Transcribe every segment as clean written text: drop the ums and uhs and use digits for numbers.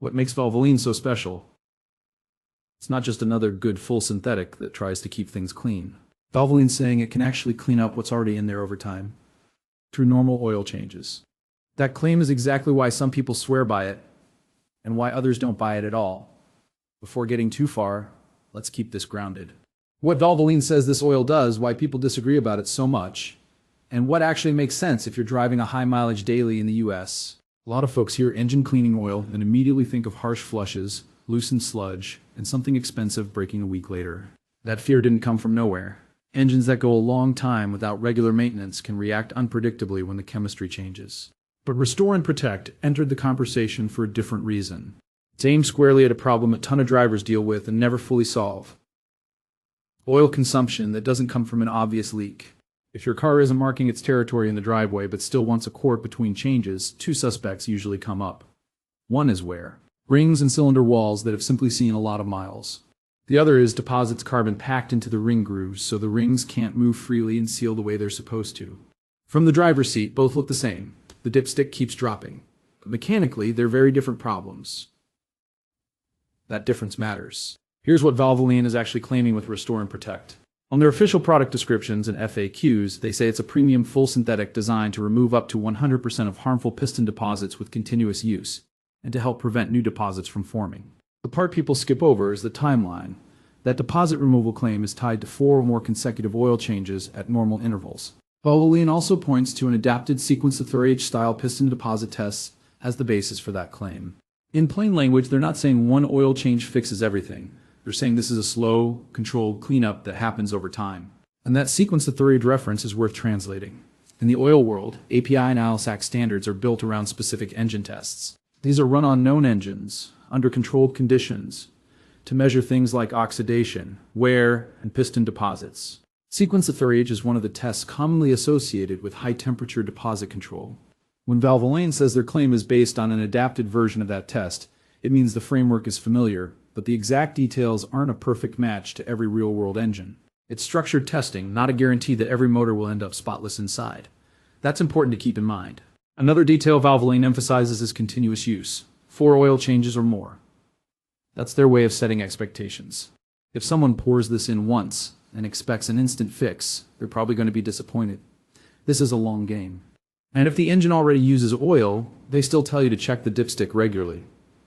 What makes Valvoline so special? It's not just another good full synthetic that tries to keep things clean. Valvoline's saying it can actually clean up what's already in there over time, through normal oil changes. That claim is exactly why some people swear by it, and why others don't buy it at all. Before getting too far, let's keep this grounded. What Valvoline says this oil does, why people disagree about it so much, and what actually makes sense if you're driving a high mileage daily in the US. A lot of folks hear engine cleaning oil and immediately think of harsh flushes, loosened sludge, and something expensive breaking a week later. That fear didn't come from nowhere. Engines that go a long time without regular maintenance can react unpredictably when the chemistry changes. But Restore and Protect entered the conversation for a different reason. It's aimed squarely at a problem a ton of drivers deal with and never fully solve. Oil consumption that doesn't come from an obvious leak. If your car isn't marking its territory in the driveway but still wants a quart between changes, two suspects usually come up. One is wear. Rings and cylinder walls that have simply seen a lot of miles. The other is deposits carbon packed into the ring grooves so the rings can't move freely and seal the way they're supposed to. From the driver's seat, both look the same. The dipstick keeps dropping. But mechanically, they're very different problems. That difference matters. Here's what Valvoline is actually claiming with Restore and Protect. On their official product descriptions and FAQs, they say it's a premium full synthetic designed to remove up to 100% of harmful piston deposits with continuous use, and to help prevent new deposits from forming. The part people skip over is the timeline. That deposit removal claim is tied to 4 or more consecutive oil changes at normal intervals. Valvoline also points to an adapted sequence of 3H-style piston deposit tests as the basis for that claim. In plain language, they're not saying one oil change fixes everything. They're saying this is a slow, controlled cleanup that happens over time. And that sequence of 3H reference is worth translating. In the oil world, API and ILSAC standards are built around specific engine tests. These are run on known engines, under controlled conditions, to measure things like oxidation, wear, and piston deposits. Sequence of 3H is one of the tests commonly associated with high-temperature deposit control. When Valvoline says their claim is based on an adapted version of that test, it means the framework is familiar, but the exact details aren't a perfect match to every real-world engine. It's structured testing, not a guarantee that every motor will end up spotless inside. That's important to keep in mind. Another detail Valvoline emphasizes is continuous use. 4 oil changes or more. That's their way of setting expectations. If someone pours this in once and expects an instant fix, they're probably going to be disappointed. This is a long game. And if the engine already uses oil, they still tell you to check the dipstick regularly.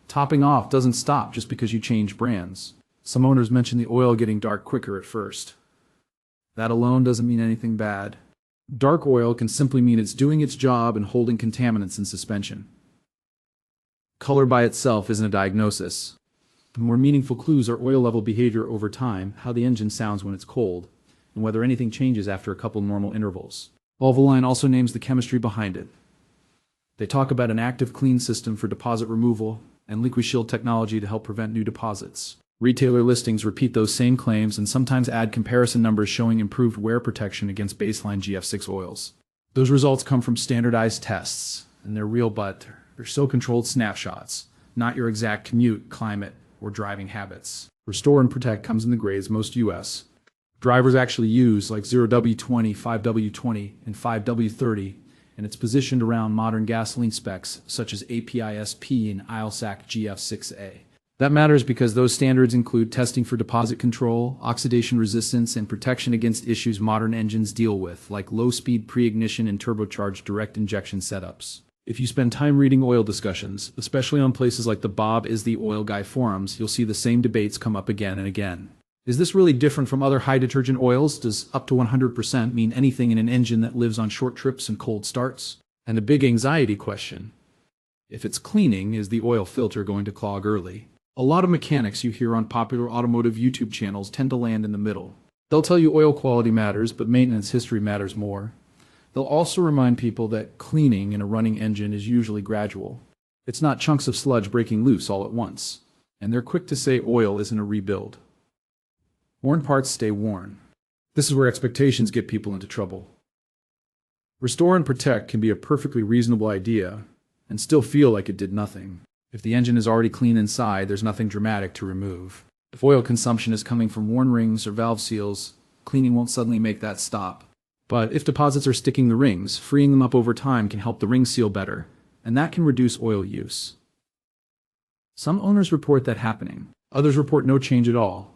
Topping off doesn't stop just because you change brands. Some owners mention the oil getting dark quicker at first. That alone doesn't mean anything bad. Dark oil can simply mean it's doing its job and holding contaminants in suspension. Color by itself isn't a diagnosis. The more meaningful clues are oil level behavior over time, how the engine sounds when it's cold, and whether anything changes after a couple normal intervals. Valvoline also names the chemistry behind it. They talk about an active clean system for deposit removal and liquid shield technology to help prevent new deposits. Retailer listings repeat those same claims and sometimes add comparison numbers showing improved wear protection against baseline GF6 oils. Those results come from standardized tests, and they're real, but they're still controlled snapshots, not your exact commute, climate, or driving habits. Restore and Protect comes in the grades most US drivers actually use, like 0W20, 5W20, and 5W30, and it's positioned around modern gasoline specs such as API-SP and ILSAC GF6A. That matters because those standards include testing for deposit control, oxidation resistance, and protection against issues modern engines deal with, like low-speed pre-ignition and turbocharged direct injection setups. If you spend time reading oil discussions, especially on places like the Bob is the Oil Guy forums, you'll see the same debates come up again and again. Is this really different from other high detergent oils? Does up to 100% mean anything in an engine that lives on short trips and cold starts? And a big anxiety question. If it's cleaning, is the oil filter going to clog early? A lot of mechanics you hear on popular automotive YouTube channels tend to land in the middle. They'll tell you oil quality matters, but maintenance history matters more. They'll also remind people that cleaning in a running engine is usually gradual. It's not chunks of sludge breaking loose all at once. And they're quick to say oil isn't a rebuild. Worn parts stay worn. This is where expectations get people into trouble. Restore and Protect can be a perfectly reasonable idea and still feel like it did nothing. If the engine is already clean inside, there's nothing dramatic to remove. If oil consumption is coming from worn rings or valve seals, cleaning won't suddenly make that stop. But if deposits are sticking the rings, freeing them up over time can help the ring seal better, and that can reduce oil use. Some owners report that happening. Others report no change at all.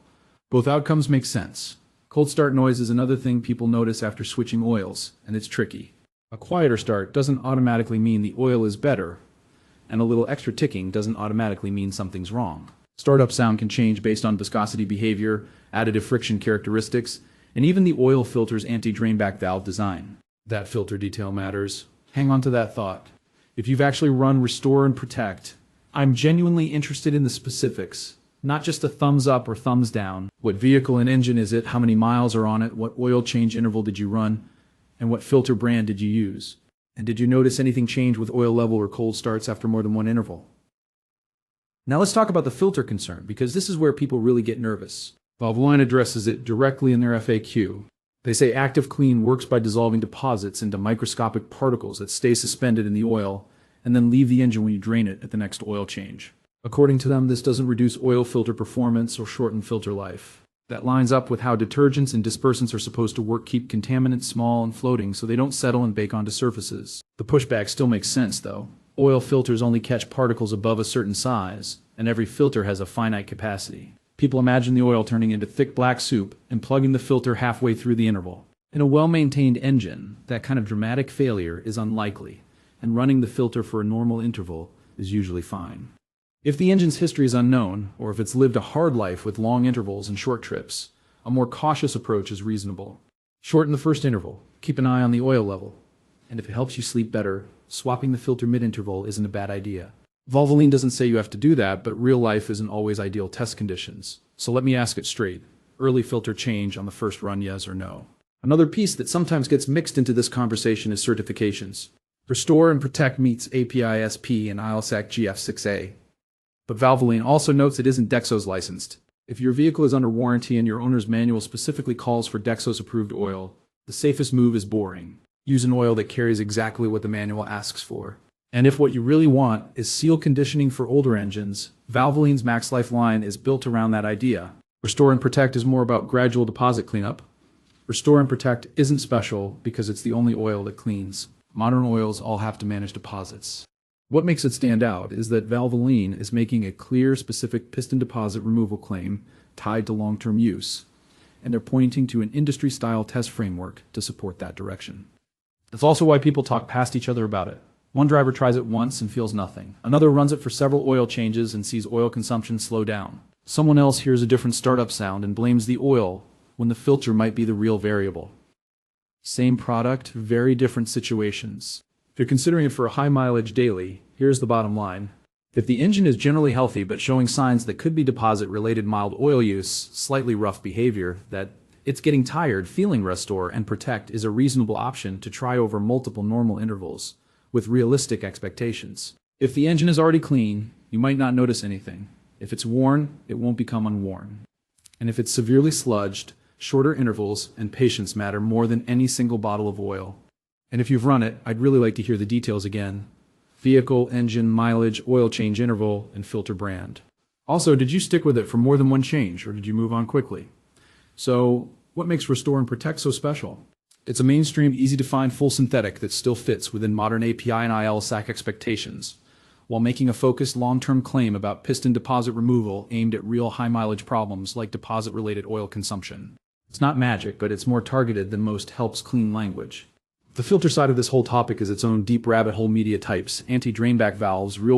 Both outcomes make sense. Cold start noise is another thing people notice after switching oils, and it's tricky. A quieter start doesn't automatically mean the oil is better, and a little extra ticking doesn't automatically mean something's wrong. Startup sound can change based on viscosity behavior, additive friction characteristics, and even the oil filter's anti-drainback valve design. That filter detail matters. Hang on to that thought. If you've actually run Restore and Protect, I'm genuinely interested in the specifics, not just a thumbs up or thumbs down. What vehicle and engine is it? How many miles are on it? What oil change interval did you run? And what filter brand did you use? And did you notice anything change with oil level or cold starts after more than one interval? Now let's talk about the filter concern, because this is where people really get nervous. Valvoline addresses it directly in their FAQ. They say active clean works by dissolving deposits into microscopic particles that stay suspended in the oil and then leave the engine when you drain it at the next oil change. According to them, this doesn't reduce oil filter performance or shorten filter life. That lines up with how detergents and dispersants are supposed to work, keep contaminants small and floating so they don't settle and bake onto surfaces. The pushback still makes sense, though. Oil filters only catch particles above a certain size, and every filter has a finite capacity. People imagine the oil turning into thick black soup and plugging the filter halfway through the interval. In a well-maintained engine, that kind of dramatic failure is unlikely, and running the filter for a normal interval is usually fine. If the engine's history is unknown, or if it's lived a hard life with long intervals and short trips, a more cautious approach is reasonable. Shorten the first interval, keep an eye on the oil level, and if it helps you sleep better, swapping the filter mid-interval isn't a bad idea. Valvoline doesn't say you have to do that, but real life isn't always ideal test conditions. So let me ask it straight. Early filter change on the first run, yes or no? Another piece that sometimes gets mixed into this conversation is certifications. Restore and Protect meets API SP and ILSAC GF6A. But Valvoline also notes it isn't Dexos licensed. If your vehicle is under warranty and your owner's manual specifically calls for Dexos approved oil, the safest move is boring. Use an oil that carries exactly what the manual asks for. And if what you really want is seal conditioning for older engines, Valvoline's Max Life line is built around that idea. Restore and Protect is more about gradual deposit cleanup. Restore and Protect isn't special because it's the only oil that cleans. Modern oils all have to manage deposits. What makes it stand out is that Valvoline is making a clear, specific piston deposit removal claim tied to long-term use, and they're pointing to an industry-style test framework to support that direction. That's also why people talk past each other about it. One driver tries it once and feels nothing. Another runs it for several oil changes and sees oil consumption slow down. Someone else hears a different startup sound and blames the oil when the filter might be the real variable. Same product, very different situations. If you're considering it for a high mileage daily, here's the bottom line. If the engine is generally healthy but showing signs that could be deposit-related mild oil use, slightly rough behavior, that it's getting tired, feeling Restore and Protect is a reasonable option to try over multiple normal intervals, with realistic expectations. If the engine is already clean, you might not notice anything. If it's worn, it won't become unworn. And if it's severely sludged, shorter intervals and patience matter more than any single bottle of oil. And if you've run it, I'd really like to hear the details again. Vehicle, engine, mileage, oil change interval, and filter brand. Also, did you stick with it for more than one change, or did you move on quickly? So, what makes Restore and Protect so special? It's a mainstream, easy-to-find full synthetic that still fits within modern API and ILSAC expectations, while making a focused long-term claim about piston deposit removal aimed at real high-mileage problems like deposit-related oil consumption. It's not magic, but it's more targeted than most helps clean language. The filter side of this whole topic is its own deep rabbit hole. Media types, anti-drainback valves, real